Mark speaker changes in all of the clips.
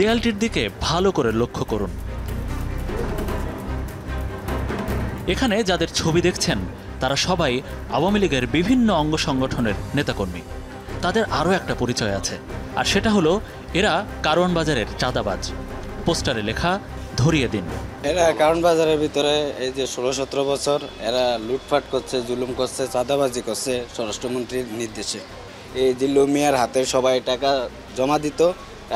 Speaker 1: দেয়ালটির দিকে ভালো করে লক্ষ্য করুন। এখানে যাদের ছবি দেখছেন তারা সবাই আওয়ামী লীগের বিভিন্ন অঙ্গ সংগঠনের নেতাকর্মী। তাদের আরও একটা পরিচয় আছে, আর সেটা হলো এরা কারওয়ান বাজারের চাঁদাবাজ। পোস্টারে লেখা ধরিয়ে দিন।
Speaker 2: এরা কারওয়ান বাজারের ভিতরে এই যে 16-17 বছর এরা লুটপাট করছে, জুলুম করছে, চাঁদাবাজি করছে স্বরাষ্ট্রমন্ত্রীর নির্দেশে। এই জিল্লু মিয়ার হাতে সবাই টাকা জমা দিত,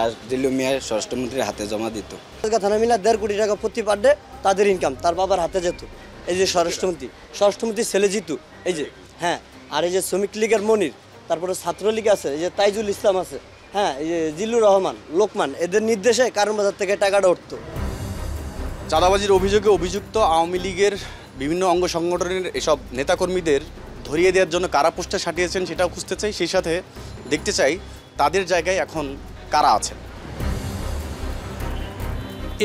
Speaker 2: আর জিল্লু মিয়ার স্বরাষ্ট্রমন্ত্রীর হাতে জমা দিত।
Speaker 3: থানা মিলা 1.5 কোটি টাকা প্রতি পার ডে তাদের ইনকাম তার বাবার হাতে যেত। এই যে স্বরাষ্ট্রমন্ত্রীর ছেলে জিতু, এই যে হ্যাঁ, আর এই যে শ্রমিক লীগের মনির, তারপরে ছাত্রলীগ আছে, এই যে তাইজুল ইসলাম আছে, হ্যাঁ, এই যে জিল্লুর রহমান, লোকমান, এদের নির্দেশে কারওয়ান বাজার থেকে টাকাটা উঠতো।
Speaker 4: চাঁদাবাজির অভিযোগে অভিযুক্ত আওয়ামী লীগের বিভিন্ন অঙ্গ সংগঠনের এসব নেতাকর্মীদের ধরিয়ে দেওয়ার জন্য কারা পোস্টার সাটিয়েছেন সেটাও খুঁজতে চাই, সেই সাথে দেখতে চাই তাদের জায়গায় এখন কারা আছেন।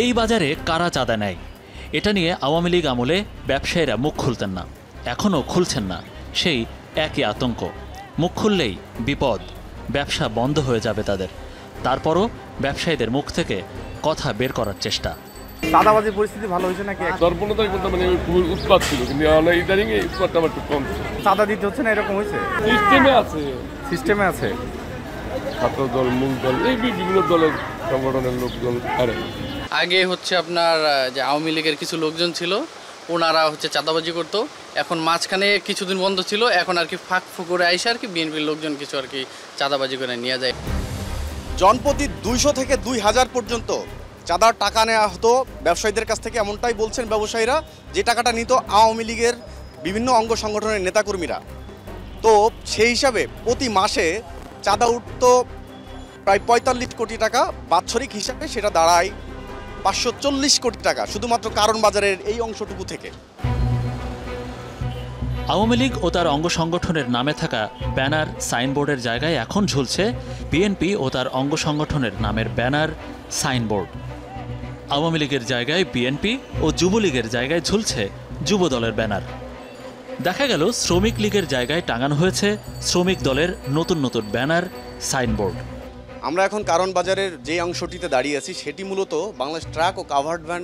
Speaker 1: এই বাজারে কারা চাঁদা নেয়, এটা নিয়ে আওয়ামী লীগ আমলে ব্যবসায়ীরা মুখ খুলতেন না, এখনও খুলছেন না। সেই একই আতঙ্ক, মুখ খুললেই বিপদ, ব্যবসা বন্ধ হয়ে যাবে তাদের। তারপরও ব্যবসায়ীদের মুখ থেকে কথা বের করার চেষ্টা।
Speaker 5: চাঁদাবাজির পরিস্থিতি ভালো হয়েছে নাকি?
Speaker 6: দর্পণতাই বলতে মানে খুবই উৎপাত ছিল, কিন্তু ইদানিং এই উৎপাতটা আমার একটু কম।
Speaker 5: চাঁদা দিতে হচ্ছে না এরকম হয়েছে? সিস্টেমে আছে
Speaker 6: ছাত্র দল, মূল দল, এই বিভিন্ন দলের সংগঠনের লোকজন।
Speaker 7: আগে হচ্ছে আপনার যে আওয়ামী লীগের কিছু লোকজন ছিল, ওনারা হচ্ছে চাঁদাবাজি করতো। এখন মাঝখানে কিছুদিন বন্ধ ছিল, এখন আর কি ফাঁক ফুকরে আইসে আর কি বিএনপির লোকজন কিছু আর কি চাঁদাবাজি করে নিয়ে যায়।
Speaker 4: জনপ্রতি 200 থেকে 2000 পর্যন্ত চাঁদার টাকা নেওয়া হতো ব্যবসায়ীদের কাছ থেকে, এমনটাই বলছেন ব্যবসায়ীরা, যে টাকাটা নিত আওয়ামী লীগের বিভিন্ন অঙ্গ সংগঠনের নেতাকর্মীরা। তো সেই হিসাবে প্রতি মাসে চাঁদা উঠত প্রায় 45 কোটি টাকা, বাৎসরিক হিসাবে সেটা দাঁড়ায় 540 কোটি টাকা শুধুমাত্র কারওয়ান বাজারের এই অংশটুকু থেকে।
Speaker 1: আওয়ামী লীগ ও তার অঙ্গ সংগঠনের নামে থাকা ব্যানার, সাইনবোর্ডের জায়গায় এখন ঝুলছে বিএনপি ও তার অঙ্গ সংগঠনের নামের ব্যানার, সাইনবোর্ড। আওয়ামী লীগের জায়গায় বিএনপি ও যুবলীগের জায়গায় ঝুলছে যুব দলের ব্যানার। দেখা গেল শ্রমিক লীগের জায়গায় টাঙানো হয়েছে শ্রমিক দলের নতুন নতুন ব্যানার, সাইনবোর্ড।
Speaker 4: আমরা এখন কারওয়ান বাজারের যে অংশটিতে দাঁড়িয়ে আছি সেটি মূলত বাংলাদেশ ট্রাক ও কাভার্ড ভ্যান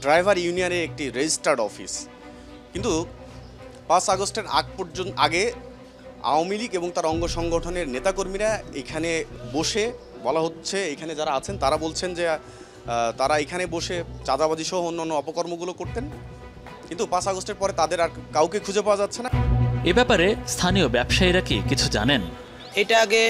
Speaker 4: ড্রাইভার ইউনিয়নের একটি রেজিস্টার্ড অফিস। কিন্তু 5 আগস্টের আগে আওয়ামী লীগ এবং তার অঙ্গ সংগঠনের নেতাকর্মীরা এখানে বসে, বলা হচ্ছে এখানে যারা আছেন তারা বলছেন যে তারা এখানে বসে চাঁদাবাজি সহ অন্যান্য অপকর্মগুলো করতেন, কিন্তু 5 আগস্টের পরে তাদের আর কাউকে খুঁজে পাওয়া যাচ্ছে না।
Speaker 1: এ ব্যাপারে স্থানীয় ব্যবসায়ীরা কি কিছু জানেন?
Speaker 8: এটা আগে